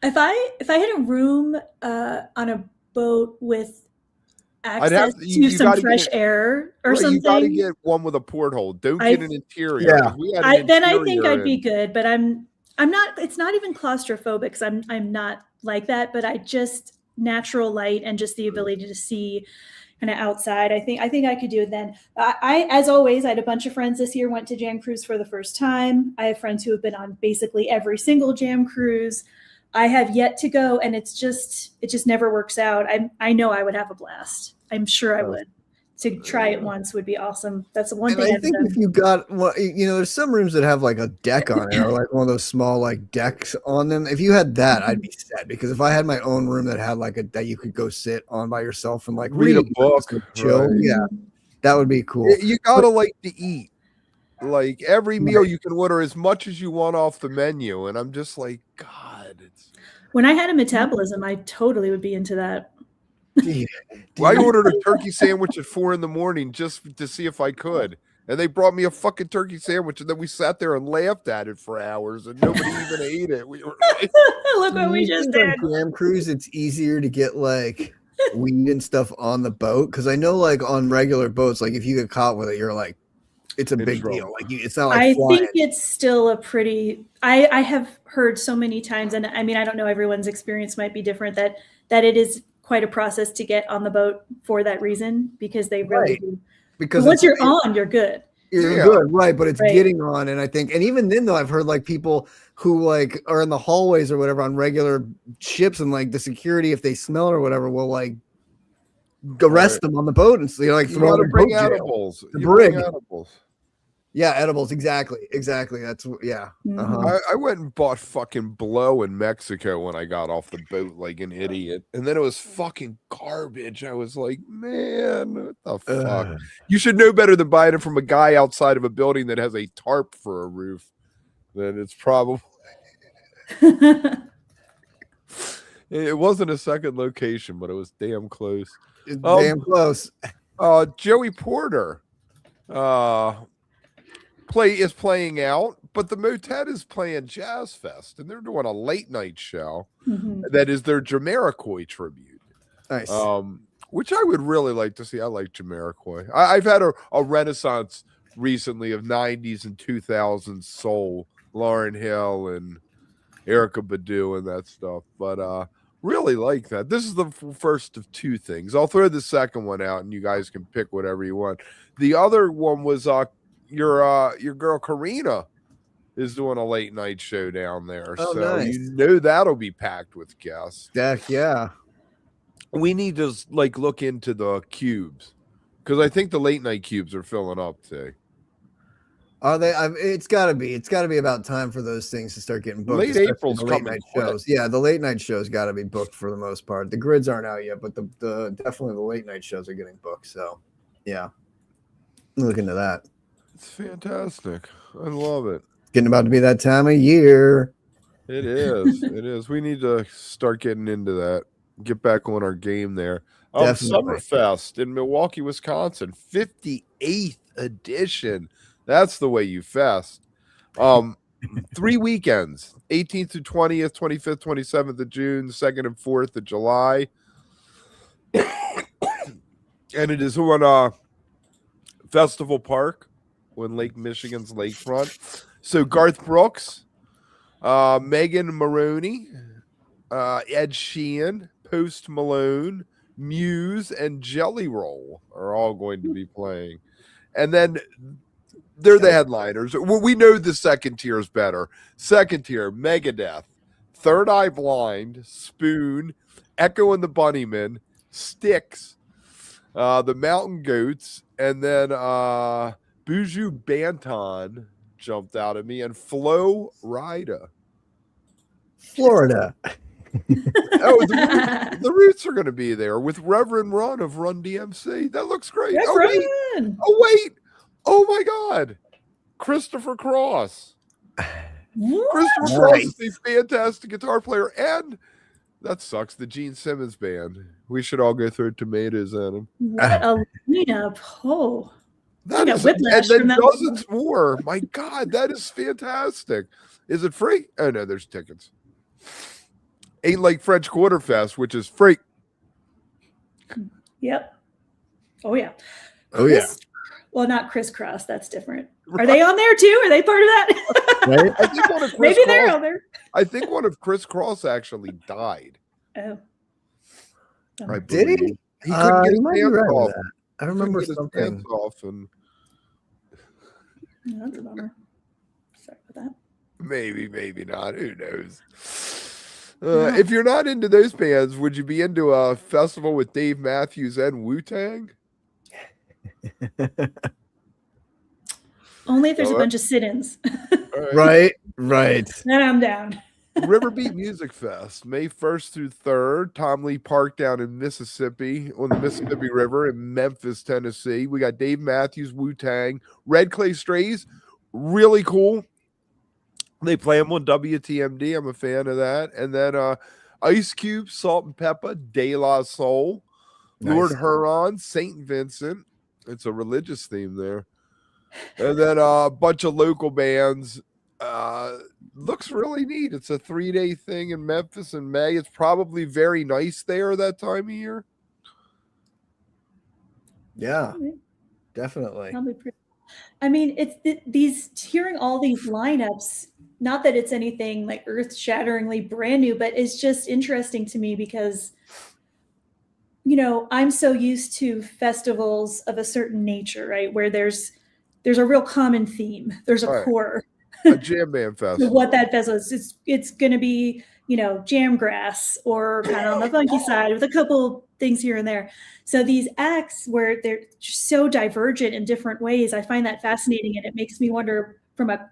If I had a room on a boat with access to some fresh air or something, You got to get one with a porthole. Don't get an interior. Yeah. 'cause we had an then I think interior I'd be good. But I'm not. It's not even claustrophobic, because I'm not like that. But I just natural light and just the ability to see kind of outside. I think I could do it then. I as always, I had a bunch of friends this year went to Jam Cruise for the first time. I have friends who have been on basically every single Jam Cruise. I have yet to go, and it just never works out. I know I would have a blast. I'm sure I would. To try it once would be awesome. That's the one And thing I think if you got, well, there's some rooms that have like a deck on it, or like one of those small like decks on them. If you had that, I'd be set, because if I had my own room that had like that you could go sit on by yourself and like Read a book, chill, right. yeah, that would be cool. You gotta like to eat. Like every meal you can order as much as you want off the menu, and I'm just like, God, when I had a metabolism, I totally would be into that. I ordered a turkey sandwich at 4 a.m. just to see if I could. And they brought me a fucking turkey sandwich, and then we sat there and laughed at it for hours, and nobody even ate it. We were like, Look what we just did. On Jam Cruise, it's easier to get like weed and stuff on the boat, because I know like on regular boats, like if you get caught with it, you're like, it's a big deal. Like it's not like I flying. think it's still a pretty. I have heard so many times, and I mean, I don't know, everyone's experience might be different, that it is quite a process to get on the boat for that reason, because they really do. Because once you're on, you're good. You're good, right? But it's getting on, and I think, and even then though, I've heard like people who like are in the hallways or whatever on regular ships, and like the security, if they smell or whatever, will like arrest them on the boat, and so like throw them in boat jail. edibles. The brig. Edibles. Yeah, edibles. Exactly. That's I went and bought fucking blow in Mexico when I got off the boat like an idiot, and then it was fucking garbage. I was like, man, what the fuck? You should know better than buying it from a guy outside of a building that has a tarp for a roof. Then it's probably it wasn't a second location, but it was damn close. Damn close. Joey Porter is playing out, but the Motet is playing Jazz Fest, and they're doing a late night show that is their Jamiroquai tribute. Nice. Which I would really like to see. I like Jamiroquai. I've had a renaissance recently of 90s and 2000s soul, Lauryn Hill and Erykah Badu and that stuff, but really like that. This is the first of two things. I'll throw the second one out, and you guys can pick whatever you want. The other one was your girl Karina is doing a late night show down there. Oh, so nice. you know that'll be packed with guests. Heck yeah. We need to like look into the cubes, because I think the late night cubes are filling up too. Are they? It's got to be. It's got to be about time for those things to start getting booked. Late April's the late coming night quick. shows. Yeah, the late night shows got to be booked for the most part. The grids aren't out yet, but the definitely the late night shows are getting booked. So, yeah, look into that. It's fantastic. I love it. Getting about to be that time of year. It is. It is. We need to start getting into that. Get back on our game there. Definitely. Summerfest in Milwaukee, Wisconsin, 58th edition. That's the way you fest. 3 weekends, 18th to 20th, 25th, 27th of June, 2nd and 4th of July. And it is on Festival Park on Lake Michigan's lakefront. So Garth Brooks, Megan Maroney, Ed Sheeran, Post Malone, Muse, and Jelly Roll are all going to be playing. And then they're the headliners. Well, we know the second tier is better. Second tier, Megadeth, Third Eye Blind, Spoon, Echo and the Bunnymen, Styx, the Mountain Goats, and then Buju Banton jumped out at me, and Flo Rida. Florida. Oh, the Roots are going to be there with Reverend Run of Run DMC. That looks great. That's Oh wait. right. Oh my God. Christopher Cross. Christopher Cross is a fantastic guitar player, and that sucks. The Gene Simmons band. We should all go through tomatoes at him. What a lineup! Oh, that is, and then dozens more. My God, that is fantastic. Is it free? Oh no, there's tickets. Ain't like French Quarter Fest, which is free. Yep. Oh yeah. Oh yeah. Well, not Crisscross. That's different. Are they on there too? Are they part of that? Right? I think one of Maybe they're on there. I think one of Chris Cross actually died. Oh. I Did he? believe. He couldn't get his pants off. I remember He couldn't get his something. pants off, and Oh, that's a bummer. Sorry about that. maybe not. Who knows? If you're not into those bands, would you be into a festival with Dave Matthews and Wu-Tang? Only if there's a bunch of sit-ins. Right. Then I'm down. Riverbeat Music Fest, May 1st through 3rd, Tom Lee Park down in Mississippi, on the Mississippi River in Memphis, Tennessee. We got Dave Matthews, Wu-Tang, Red Clay Strays, really cool. They play them on WTMD. I'm a fan of that. And then Ice Cube, Salt and Pepper, De La Soul, Lord Huron, St. Vincent. It's a religious theme there. And then a bunch of local bands. Looks really neat. It's a 3-day thing in Memphis in May. It's probably very nice there that time of year. Yeah, definitely. I mean, these hearing all these lineups. Not that it's anything like earth-shatteringly brand new, but it's just interesting to me because, you know, I'm so used to festivals of a certain nature, right? Where there's a real common theme. There's a core. A jam band festival. What that festival is. It's going to be, you know, jamgrass or kind of on the funky side with a couple things here and there. So these acts where they're so divergent in different ways, I find that fascinating. And it makes me wonder from a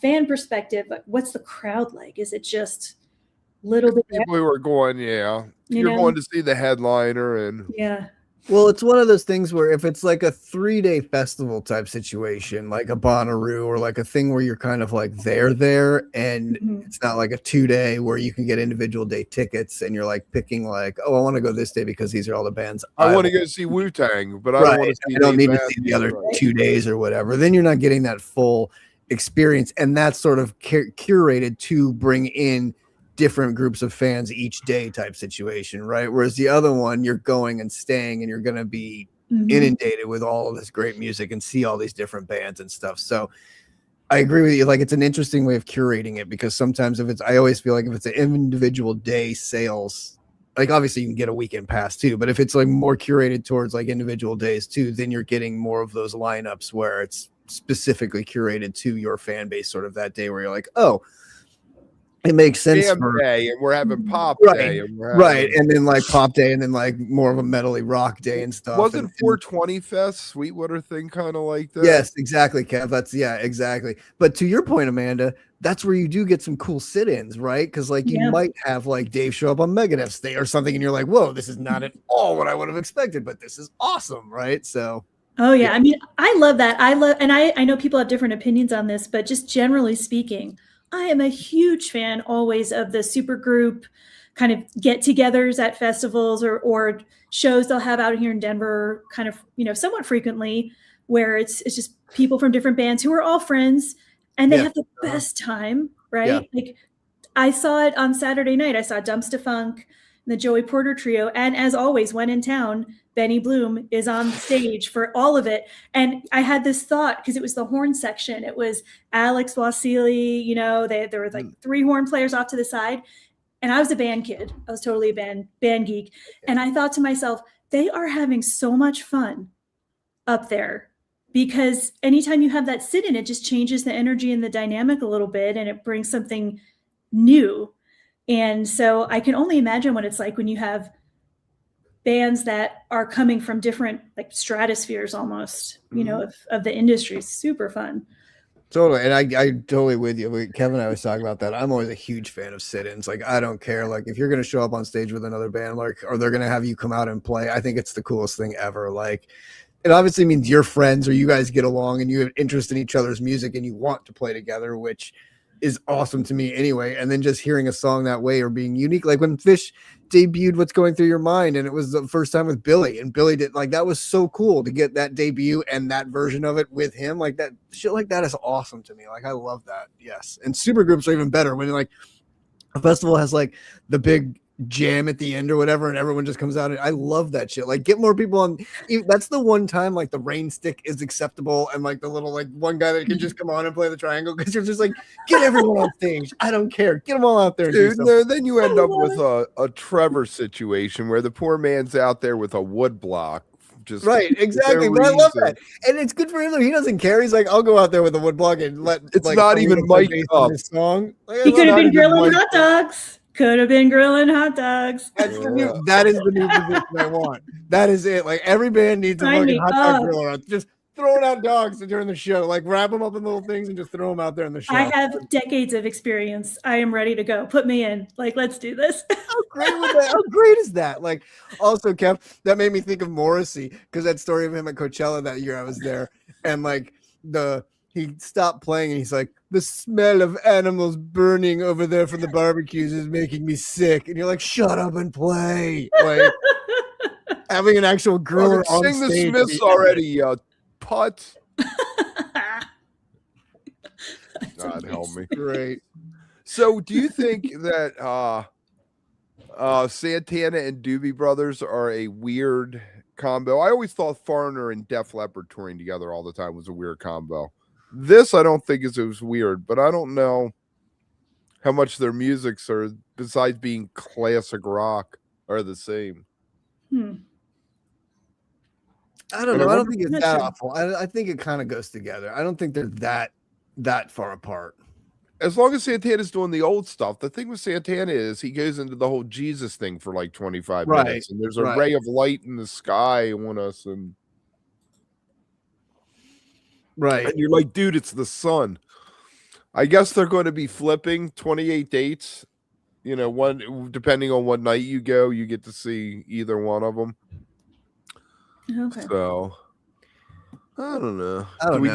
fan perspective, what's the crowd like? Is it just little bit people who are going, you're going to see the headliner and Well, it's one of those things where if it's like a 3-day festival type situation, like a Bonnaroo or like a thing where you're kind of like there, and it's not like a 2-day where you can get individual day tickets and you're like picking like, oh, I want to go this day because these are all the bands. I want to go see Wu-Tang, but I don't want to see. I don't need to see the other 2 days or whatever. Then you're not getting that full experience, and that's sort of curated to bring in different groups of fans each day type situation, right? Whereas the other one, you're going and staying and you're going to be inundated with all of this great music and see all these different bands and stuff. So I agree with you. Like, it's an interesting way of curating it, because sometimes I always feel like if it's an individual day sales, like obviously you can get a weekend pass too, but if it's like more curated towards like individual days too, then you're getting more of those lineups where it's specifically curated to your fan base sort of that day, where you're like, oh, it makes sense for day, and we're having pop day, and and then like pop day, and then like more of a metally rock day and stuff. Wasn't 420 Fest Sweetwater thing kind of like that? Yes, exactly, Kev. That's exactly. But to your point, Amanda, that's where you do get some cool sit-ins, right? Because like you might have like Dave show up on Megadeth's day or something, and you're like, whoa, this is not at all what I would have expected, but this is awesome, right? So. Oh yeah, I mean, I love that. And I know people have different opinions on this, but just generally speaking, I am a huge fan always of the super group kind of get-togethers at festivals or shows they'll have out here in Denver, kind of, you know, somewhat frequently, where it's just people from different bands who are all friends and they have the best time, right? Yeah. Like I saw it on Saturday night. I saw Dumpsta Funk, the Joey Porter Trio, and as always, when in town, Benny Bloom is on stage for all of it. And I had this thought, because it was the horn section. It was Alex Wasili, you know, there were like 3 horn players off to the side. And I was a band kid. I was totally a band geek. And I thought to myself, they are having so much fun up there, because anytime you have that sit in, it just changes the energy and the dynamic a little bit, and it brings something new And so I can only imagine what it's like when you have bands that are coming from different like stratospheres almost, you know, of the industry. Super fun. Totally. And I totally with you. Kevin and I was talking about that. I'm always a huge fan of sit-ins. Like, I don't care. Like, if you're going to show up on stage with another band, like, or they're going to have you come out and play, I think it's the coolest thing ever. Like, it obviously means you're friends or you guys get along and you have interest in each other's music and you want to play together, which is awesome to me anyway. And then just hearing a song that way or being unique, like when Fish debuted What's Going Through Your Mind, and it was the first time with Billy, and Billy did, like, that was so cool to get that debut and that version of it with him. Like, that shit like that is awesome to me. Like, I love that. Yes. And supergroups are even better when like a festival has like the big jam at the end or whatever, and everyone just comes out. And I love that shit. Like, get more people on. That's the one time like the rain stick is acceptable, and like the little like one guy that can just come on and play the triangle, because you're just like, get everyone on stage. I don't care. Get them all out there. Dude, no, then you end up with a Trevor situation where the poor man's out there with a wood block. Just right, exactly. But I love that, and it's good for him. He doesn't care. He's like, I'll go out there with a wood block and let. It's like, not even mic'd up. His song. Like, he could have been grilling hot dogs. Could have been grilling hot dogs. That's the new, that is the new position I want. That is it. Like, every band needs a fucking hot dog griller. Just throwing out dogs during the show. Like, wrap them up in little things and just throw them out there in the show. I have decades of experience. I am ready to go. Put me in. Like, let's do this. How great is that? Like, also, Kev, that made me think of Morrissey, because that story of him at Coachella that year I was there, and like he stopped playing and he's like, the smell of animals burning over there from the barbecues is making me sick. And you're like, shut up and play. Like, having an actual griller on sing stage. The Smiths already, putt. God help me. Great. So do you think that Santana and Doobie Brothers are a weird combo? I always thought Foreigner and Def Leppard touring together all the time was a weird combo. This I don't think is as weird, but I don't know how much their musics are, besides being classic rock, are the same. I don't know. I don't think it's that awful. I think it kind of goes together. I don't think they're that far apart. As long as Santana's doing the old stuff. The thing with Santana is he goes into the whole Jesus thing for like 25 minutes, and there's a ray of light in the sky on us, and and you're like, dude, it's the sun. I guess they're going to be flipping 28 dates. You know, one depending on what night you go, you get to see either one of them. Okay. So I don't know. How many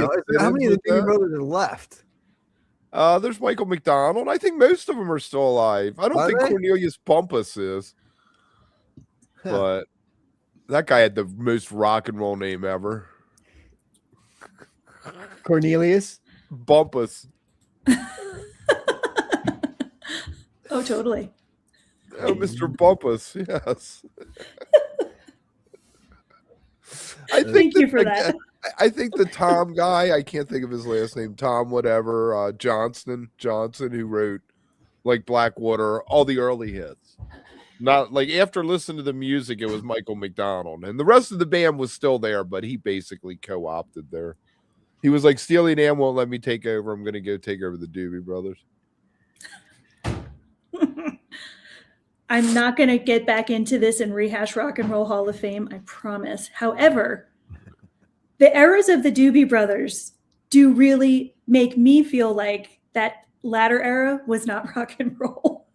of the Doobie Brothers are left? There's Michael McDonald. I think most of them are still alive. I don't think Cornelius Bumpus is. But that guy had the most rock and roll name ever. Cornelius Bumpus. Oh, totally. Oh, Mr. Bumpus, yes. Thank you for that. I think the Tom guy, I can't think of his last name, Tom whatever, Johnson, who wrote like Blackwater, all the early hits. Not like after listening to the music, it was Michael McDonald. And the rest of the band was still there, but he basically co-opted there. He was like, Steely Dan won't let me take over. I'm going to go take over the Doobie Brothers. I'm not going to get back into this and rehash Rock and Roll Hall of Fame, I promise. However, the eras of the Doobie Brothers do really make me feel like that latter era was not rock and roll.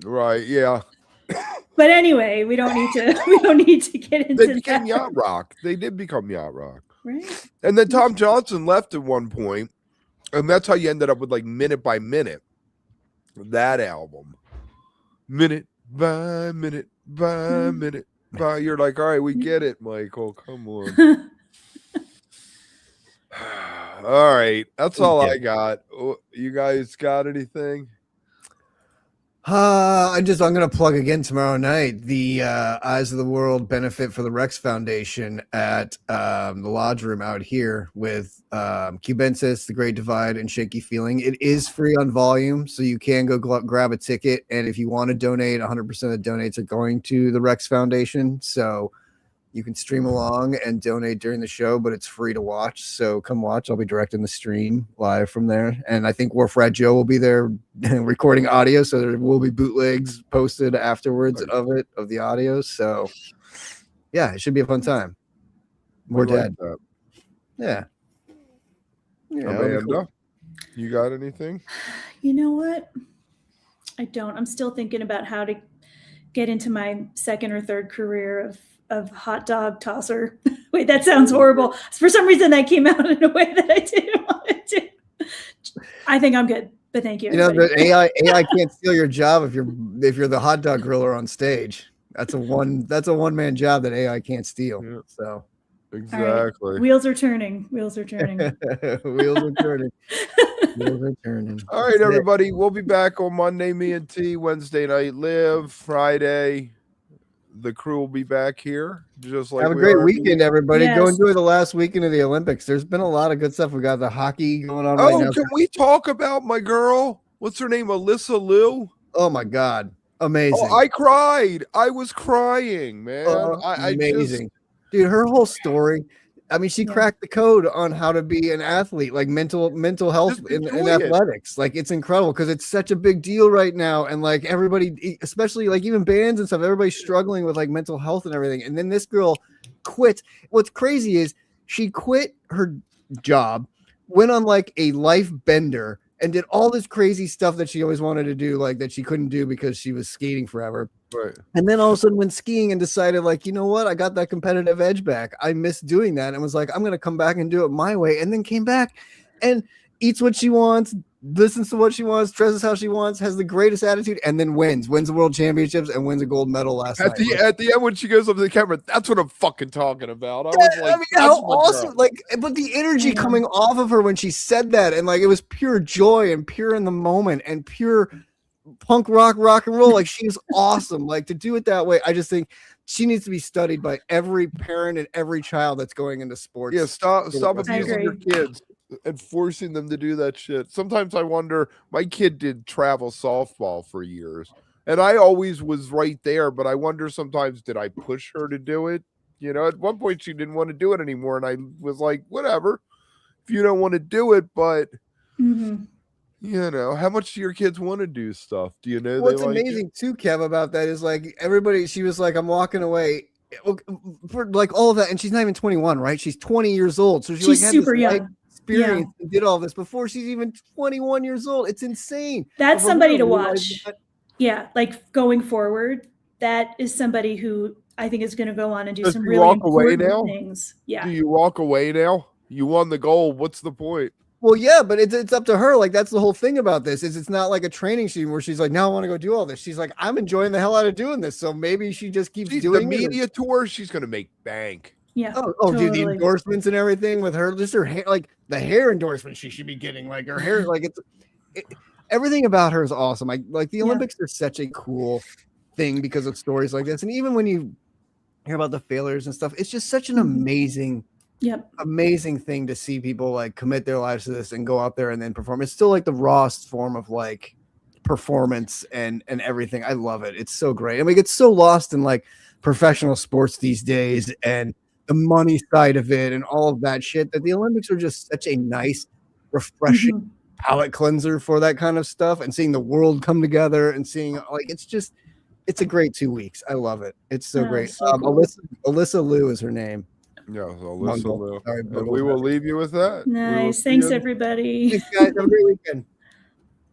Right, yeah. But anyway, we don't need to get into that. They became yacht rock. They did become yacht rock. Right. And then Tom Johnson left at one point, and that's how you ended up with like Minute by Minute. That album. Minute by minute by minute by, you're like, all right, we get it, Michael. Come on. All right, that's all I got. You guys got anything? I'm gonna plug again tomorrow night the Eyes of the World benefit for the Rex Foundation at the Lodge Room out here with Cubensis, The Great Divide, and Shaky Feeling. It is free on volume, so you can go grab a ticket. And if you want to donate, 100% of the donates are going to the Rex Foundation. So You can stream along and donate during the show, but it's free to watch. So come watch. I'll be directing the stream live from there. And I think Wharf Rat Joe will be there recording audio. So there will be bootlegs posted afterwards of the audio. So yeah, it should be a fun time. More dad. Yeah. Amanda, cool. You got anything? You know what? I don't. I'm still thinking about how to get into my second or third career of hot dog tosser. Wait, that sounds horrible. For some reason, that came out in a way that I didn't want to do. I think I'm good, but thank you. You know, the AI can't steal your job if you're the hot dog griller on stage. That's a one man job that AI can't steal. Yeah. So exactly. Right. Wheels are turning. Wheels are turning. Wheels are turning. Wheels are turning. All right, everybody. We'll be back on Monday, me and T. Wednesday night live. Friday, the crew will be back here. Just like have a great weekend, everybody. Yes. Go enjoy the last weekend of the Olympics. There's been a lot of good stuff. We got the hockey going on right now. Can we talk about my girl? What's her name? Alyssa Liu. Oh my God. Amazing. Oh, I cried. I was crying, man. Amazing. Dude, her whole story. I mean, she cracked the code on how to be an athlete, like mental health in athletics. Like, it's incredible because it's such a big deal right now. And like everybody, especially like even bands and stuff, everybody's struggling with like mental health and everything. And then this girl quit. What's crazy is she quit her job, went on like a life bender, and did all this crazy stuff that she always wanted to do, like that she couldn't do because she was skating forever. Right. And then all of a sudden went skiing and decided, like, you know what? I got that competitive edge back. I miss doing that. And was like, I'm going to come back and do it my way. And then came back and eats what she wants, listens to what she wants, dresses how she wants, has the greatest attitude, and then wins the world championships and wins a gold medal last night. At the end when she goes up to the camera, that's what I'm fucking talking about. I was like, how awesome! Like, but the energy coming off of her when she said that, and like it was pure joy and pure in the moment and pure punk rock and roll. Like, she is awesome. Like, to do it that way, I just think she needs to be studied by every parent and every child that's going into sports. Yeah, stop abusing your kids and forcing them to do that shit. Sometimes I wonder, my kid did travel softball for years, and I always was right there, but I wonder sometimes, did I push her to do it? You know, at one point she didn't want to do it anymore, and I was like, whatever, if you don't want to do it, but you know, how much do your kids want to do stuff? Do you know? What's amazing too, Kev, about that is like everybody, she was like, I'm walking away for like all of that, and she's not even 21, right? She's 20 years old, so she's like, super young. Experience and did all this before she's even 21 years old. It's insane. That's somebody to watch. Yeah, like going forward, that is somebody who I think is going to go on and do some really important things. Yeah. Do you walk away now? You won the goal. What's the point? Well, yeah, but it's up to her. Like, that's the whole thing about this is it's not like a training scene where she's like, now I want to go do all this. She's like, I'm enjoying the hell out of doing this. So maybe she just keeps doing the media tour. She's going to make bank. Yeah. Oh, totally. Dude, the endorsements and everything with her, just her hair, like the hair endorsement she should be getting, like her hair, like everything about her is awesome. Like the Olympics are such a cool thing because of stories like this. And even when you hear about the failures and stuff, it's just such an amazing thing to see people like commit their lives to this and go out there and then perform. It's still like the rawest form of like performance and everything. I love it. It's so great. And we get so lost in like professional sports these days and the money side of it and all of that shit, that the Olympics are just such a nice, refreshing palate cleanser for that kind of stuff, and seeing the world come together and seeing like it's a great 2 weeks. I love it. It's so great. So cool. Alyssa Liu is her name. Yeah, Alyssa Liu. And we will leave you with that. Nice. Thanks, everybody. Thanks, guys. Have a great weekend.